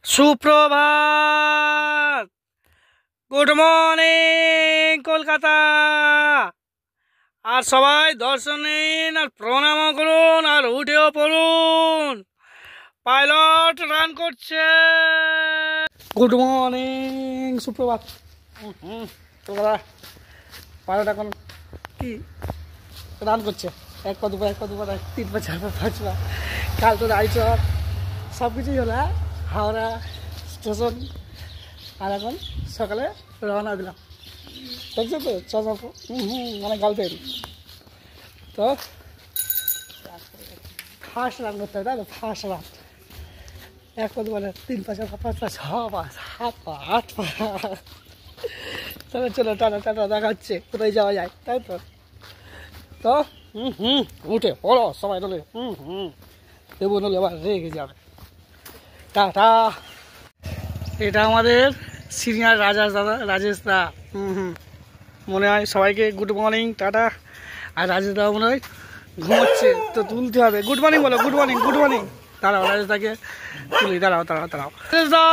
সুপ্রভাত, good morning Kolkata. আর সবাই দর্শন নিন আর প্রণাম করুন আর উঠেও পড়ুন, পাইলট রান করছে। গুড মর্নিং, সুপ্রভাত। কলকাতা পাইলট এখন কি রান করছে, এক পা দুপা, এক পা দুপা, তিন পা, চার পা, পাঁচ পা। কাল তো রায়চক সব কিছুই হলো, হাওড়া স্টেশন। আর এখন সকালে রওনা দিলাম, দেখছো তো চশমা মানে গার্লফ্রেন্ড। তো ফার্স্ট রান করতে হবে, তাই তো ফার্স্ট রান। এক পা দুপা, তিন পা, চার পা, পাঁচ পা, ছ পা, সাত পা, আট পা। চলো চলো, টাটা টাটা, দেখা হচ্ছে কোথায় যাওয়া যায়, তাই তো। তো উঠে পড়ো সবাই, নলে দেবো, নলে আবার রেগে যাবে। টাটা। এটা আমাদের সিনিয়র রাজেশ দা। মনে হয় সবাইকে গুড মর্নিং, টাটা। আর রাজেশ দা মনে হয় ঘুমোচ্ছে, তো তুলতে হবে। গুড মর্নিং বলো, গুড মর্নিং, গুড মর্নিং। দাঁড়াও, রাজেশ দাকে তুলি, দাঁড়াও দাঁড়াও দাঁড়াও। রাজেশ দা,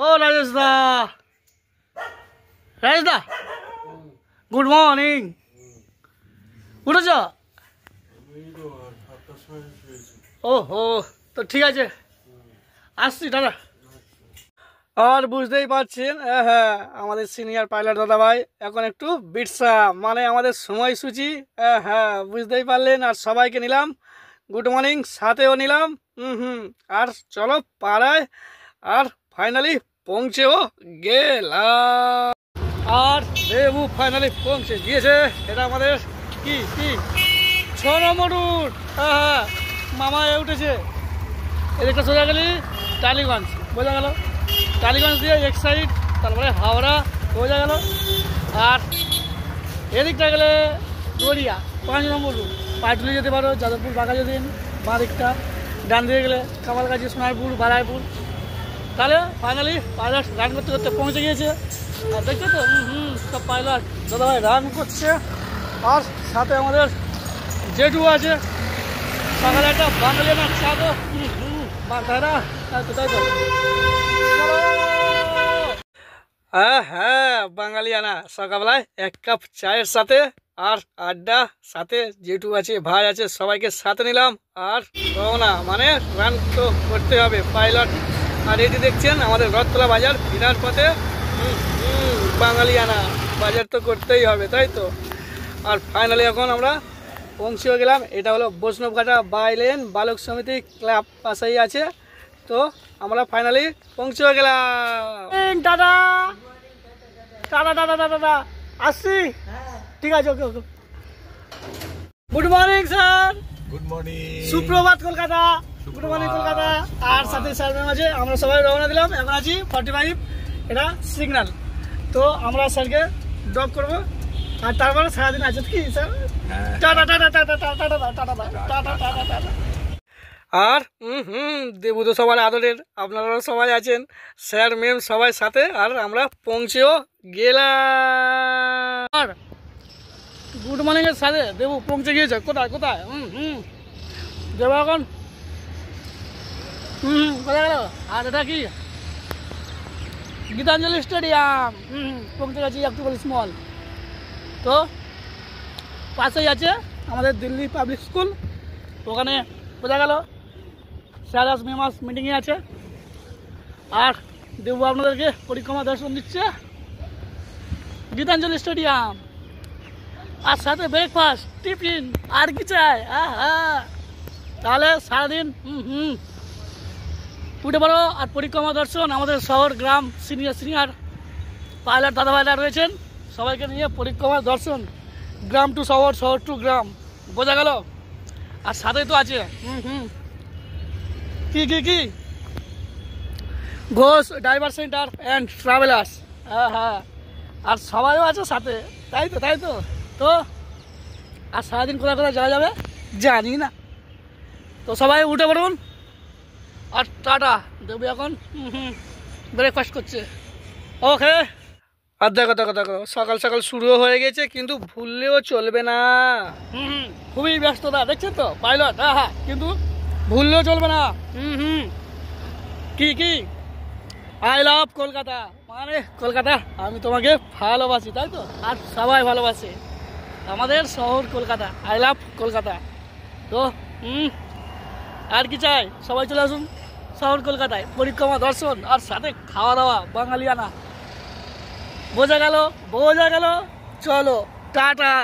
ও রাজেশ দা, রাজেশ দা, গুড মর্নিং। উঠেছ? ওহো, তো ঠিক আছে, আসছি, টাটা। আর বুঝতেই পারছেন, হ্যাঁ, আমাদের সিনিয়র পাইলট দাদাভাই এখন একটু বিশ্রাম, মানে আমাদের সময়সূচি। হ্যাঁ, বুঝতেই পারলেন। আর সবাইকে নিলাম গুড মর্নিং, সাথেও নিলাম। আর চলো পাড়ায়। আর ফাইনালি পৌঁছেও গেলাম। আর দেবু ফাইনালি পৌঁছে গিয়েছে। এটা আমাদের কি কি 6 নম্বর রুট। হ্যাঁ, মামা উঠেছে। এদিকটা সোজা গেলি টালিগঞ্জ, বোঝা গেল। টালিগঞ্জ দিয়ে এক সাইড, তারপরে হাওড়া বোঝা গেল। আর এদিকটা গেলে গড়িয়া 5 নম্বর রুট। পাটুলি যেতে পারো, যাদবপুর, বাঘাযতীন। বাঁ দিকটা ডান দিকে গেলে কামালগাছি, সোনারপুর, বারাইপুর। তাহলে ফাইনালি পাইলট রান করতে করতে পৌঁছে গিয়েছে। আর দেখছো তো, সব পাইলট দাদাভাই রান করছে। আর সাথে আমাদের জেঠু আছে। সকালে একটা বাঙালিয়ানা চা তো তাই তো। হ্যাঁ, বাঙালিয়ানা সকালবেলায় 1 কাপ চায়ের সাথে আর আড্ডা, সাথে জেঠু আছে, ভাই আছে, সবাইকে সাথে নিলাম। আর রওনা, মানে রান তো করতে হবে পাইলট। আর এটি দেখছেন আমাদের রথতলা বাজার ফিরার পথে। বাঙালিয়ানা বাজার তো করতেই হবে, তাই তো। আর ফাইনালি এখন আমরা পৌঁছেও গেলাম। এটা হলো বৈষ্ণবঘাটা বাইলেন বালক সমিতি ক্লাব পাশেই আছে। তো আমরা ফাইনালি পৌঁছেও গেলাম। টাটা টাটা টাটা টাটা, আসছি। ঠিক আছে, okay okay. Good morning sir. Good morning, সুপ্রভাত কলকাতা। Good morning Kolkata. আর সাথে স্যার ম্যাম আছে। আমরা সবাই রওনা দিলাম। এখন আছি 45, এটা সিগন্যাল। তো আমরা স্যারকে ড্রপ করবো। আর তারপরে সারাদিন আছে কি sir. Ta-ta ta-ta ta-ta ta-ta ta-ta ta-ta ta-ta ta-ta ta-ta. আর দেবু তো সবার আদরের, আপনারাও সবাই আছেন, স্যার ম্যাম সবাই সাথে। আর আমরা পৌঁছেও গেলাম। আর গুড মর্নিংয়ের সাথে দেবু পৌঁছে গিয়েছে। কোথায় কোথায়? দেবু এখন কোথায় গেল? আর এটা কি গীতাঞ্জলি স্টেডিয়াম। পৌঁছে গেছি অক্টোবর স্মল। তো পাশেই আছে আমাদের দিল্লি পাবলিক স্কুল। ওখানে বোঝা গেল স্যারাস মেমাস মিটিংয়ে আছে। আর দেবু আপনাদেরকে পরিক্রমা দর্শন দিচ্ছে গীতাঞ্জলি স্টেডিয়াম। আর সাথে ব্রেকফাস্ট, টিফিন, আর কি চাই। হ্যাঁ, তাহলে সারাদিন উঠে পড়ো। আর পরিক্রমা দর্শন, আমাদের শহর গ্রাম সিনিয়র পাইলট দাদাভাইরা রয়েছেন, সবাইকে নিয়ে পরিক্রমা দর্শন, গ্রাম টু শহর, শহর টু গ্রাম, বোঝা গেল। আর সাথেই তো আছে কি কি কি Ghosh driver centre and travellers. হ্যাঁ, আর সবাইও আছে সাথে, তাই তো তাই তো। তো আর সারাদিন কোথায় কোথায় যাওয়া যাবে জানি না। তো সবাই উঠে পড়ুন। আর টাটা। দেবু এখন ব্রেকফাস্ট করছে। ওকে। আর দেখো দেখো দেখো, সকাল সকাল শুরুও হয়ে গেছে, কিন্তু ভুললেও চলবে না। খুবই ব্যস্ততা, দেখছেন তো পাইলট। হ্যাঁ, কিন্তু ভুললেও চলবে না। কি কি আই লাভ কলকাতা, মানে কলকাতা আমি তোমাকে ভালোবাসি, তাই তো? আর সবাই ভালোবাসে আমাদের শহর কলকাতা, আই লাভ কলকাতা। তো আর কি চাই, সবাই চলে আসুন শহর কলকাতায়, পরিক্রমা দর্শন আর সাথে খাওয়া দাওয়া বাঙালিয়ানা। বোঝা গেল, বোঝা গেল, চলো টাটা।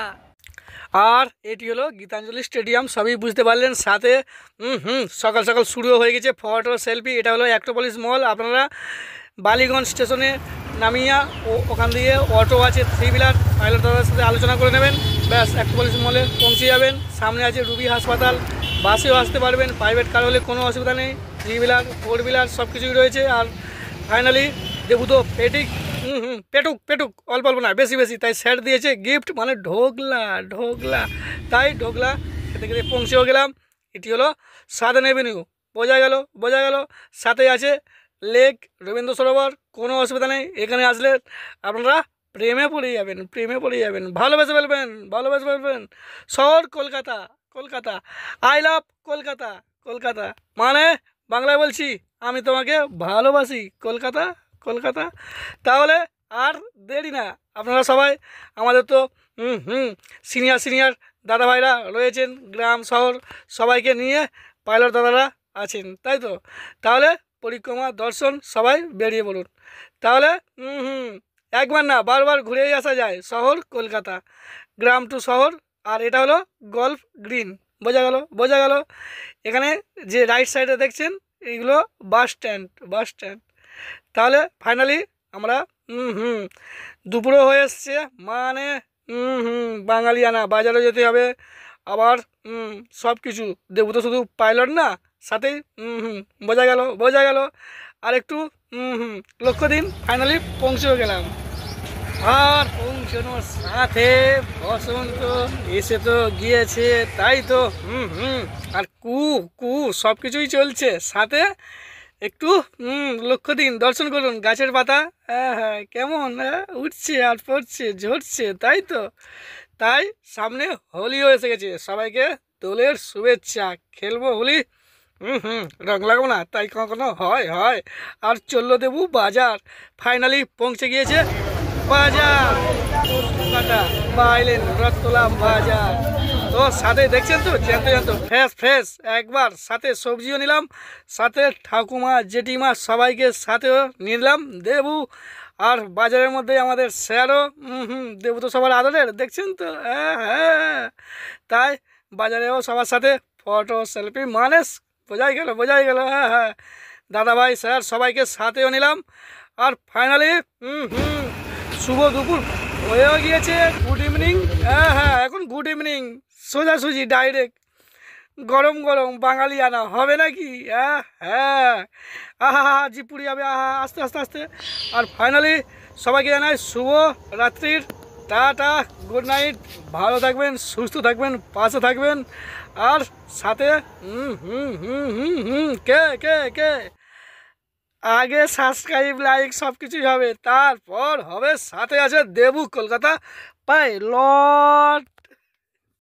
আর এটি হলো গীতাঞ্জলি স্টেডিয়াম, সবই বুঝতে পারলেন। সাথে সকাল সকাল শুরু হয়ে গেছে ফটো সেলফি। এটা হলো অ্যাক্রোপলিস মল। আপনারা বালিগঞ্জ স্টেশনে নামিয়া ওখান দিয়ে অটো আছে 3 হুইলার, পাইলট দাদার সাথে আলোচনা করে নেবেন, ব্যাস অ্যাক্রোপলিস মলে পৌঁছে যাবেন। সামনে আছে রুবি হাসপাতাল, বাসেও আসতে পারবেন, প্রাইভেট কার হলে কোনো অসুবিধা নেই। 3 হুইলার 4 হুইলার সব কিছুই রয়েছে। আর ফাইনালি দেবুতো পেটিক পেটুক পেটুক অল্প অল্প না, বেশি বেশি, তাই স্যার দিয়েছে গিফট, মানে ঢোকলা ঢোকলা। তাই ঢোকলা খেতে খেতে পৌঁছেও গেলাম। এটি হলো সাদার্ন এভিনিউ, বোঝা গেল, বোঝা গেল। সাথে আছে লেক, রবীন্দ্র সরোবর, কোনো অসুবিধা নেই। এখানে আসলে আপনারা প্রেমে পড়ে যাবেন, প্রেমে পড়ে যাবেন, ভালোবেসে ফেলবেন, ভালোবেসে ফেলবেন। শহর কলকাতা, কলকাতা, আই লাভ কলকাতা, কলকাতা মানে বাংলায় বলছি আমি তোমাকে ভালোবাসি, কলকাতা, কলকাতা। তাহলে আর দেরি না, আপনারা সবাই আমাদের তো সিনিয়র সিনিয়র দাদা ভাইরা রয়েছেন, গ্রাম শহর সবাইকে নিয়ে পাইলট দাদারা আছেন, তাই তো? তাহলে পরিক্রমা দর্শন সবাই বেরিয়ে পড়ুন। তাহলে একবার না বারবার ঘুরেই আসা যায় শহর কলকাতা, গ্রাম টু শহর। আর এটা হলো গল্ফ গ্রিন, বোঝা গেল, বোঝা গেল। এখানে যে রাইট সাইডে দেখছেন এইগুলো বাস স্ট্যান্ড, বাস স্ট্যান্ড। তাহলে ফাইনালি আমরা দুপুরও হয়ে এসছে, মানে বাঙালিয়ানা, বাজারে যেতে হবে আবার, সব কিছু দেবো তো, শুধু পাইলট না, সাথেই বোঝা গেল, বোঝা গেল। আর একটু লক্ষ্য দিন, ফাইনালি পৌঁছেও গেলাম। আর পৌঁছানোর সাথে বসন্ত এসে তো গিয়েছে, তাই তো আর কু কু সব কিছুই চলছে। সাথে একটু লক্ষ্য দিন, দর্শন করুন, গাছের পাতা হ্যাঁ কেমন উঠছে আর পড়ছে, ঝরছে, তাই তো? তাই সামনে হোলিও এসে গেছে, সবাইকে দোলের শুভেচ্ছা। খেলবো হোলি, রং লাগাবো না, তাই কখনো হয় হয়। আর চললো দেবু বাজার, ফাইনালি পৌঁছে গিয়েছে বাজার, কলকাতা বাইলেন রথতলা বাজার। তো সাথে দেখছেন তো জ্যান্ত জ্যান্ত ফ্রেশ ফ্রেশ একবার, সাথে সবজিও নিলাম, সাথে ঠাকুমা জেঠিমা সবাইকে সাথেও নিলাম দেবু। আর বাজারের মধ্যে আমাদের স্যারও দেবু তো সবার আদরের, দেখছেন তো হ্যাঁ। তাই বাজারেও সবার সাথে ফটো সেলফি, মানে বোঝাই গেল, বোঝাই গেল। হ্যাঁ দাদাভাই স্যার সবাইকে সাথেও নিলাম। আর ফাইনালি শুভ দুপুর হয়েও গিয়েছে, গুড ইভিনিং। হ্যাঁ এখন গুড ইভিনিং, সোজাসুজি ডাইরেক্ট গরম গরম বাঙালিয়ানা হবে নাকি? হ্যাঁ আহা জিপুরি যাবে, আস্তে আস্তে আস্তে। আর ফাইনালি সবাইকে জানাই শুভ রাত্রির টাটা, গুড নাইট, ভালো থাকবেন, সুস্থ থাকবেন, পাশে থাকবেন। আর সাথে কে কে কে আগে সাবস্ক্রাইব লাইক সব কিছুই হবে, তারপর হবে সাথে আছে দেবু কলকাতা পাইলট।